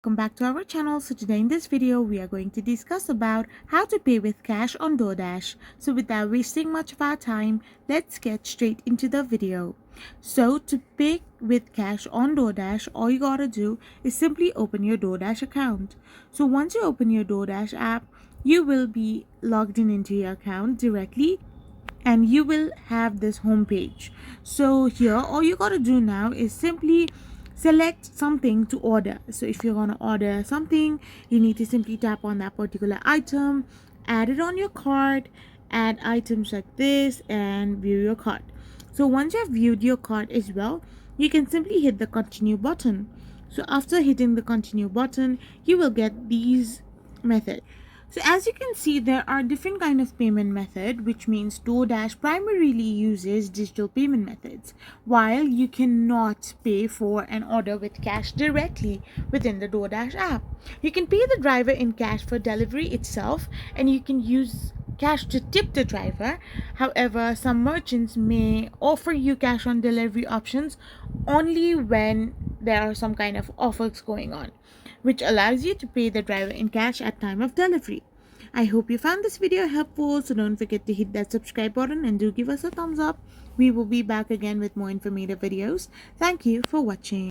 welcome back to our channel. So today in this video we are going to discuss about how to pay with cash on DoorDash. So without wasting much of our time, let's get straight into the video. So to pay with cash on DoorDash, all you gotta do is simply open your DoorDash account. So once you open your DoorDash app, you will be logged in into your account directly and you will have this home page. So here all you gotta do now is simply select something to order. So if you're gonna order something, you need to simply tap on that particular item, add it on your cart, add items like this, and view your cart. So once you have viewed your cart as well, you can simply hit the continue button. So after hitting the continue button, you will get these methods. So as you can see, there are different kind of payment method, which means DoorDash primarily uses digital payment methods, while you cannot pay for an order with cash directly within the DoorDash app. You can pay the driver in cash for delivery itself, and you can use cash to tip the driver. However, some merchants may offer you cash on delivery options only when there are some kind of offers going on, which allows you to pay the driver in cash at time of delivery. I hope you found this video helpful, so don't forget to hit that subscribe button and do give us a thumbs up. We will be back again with more informative videos. Thank you for watching.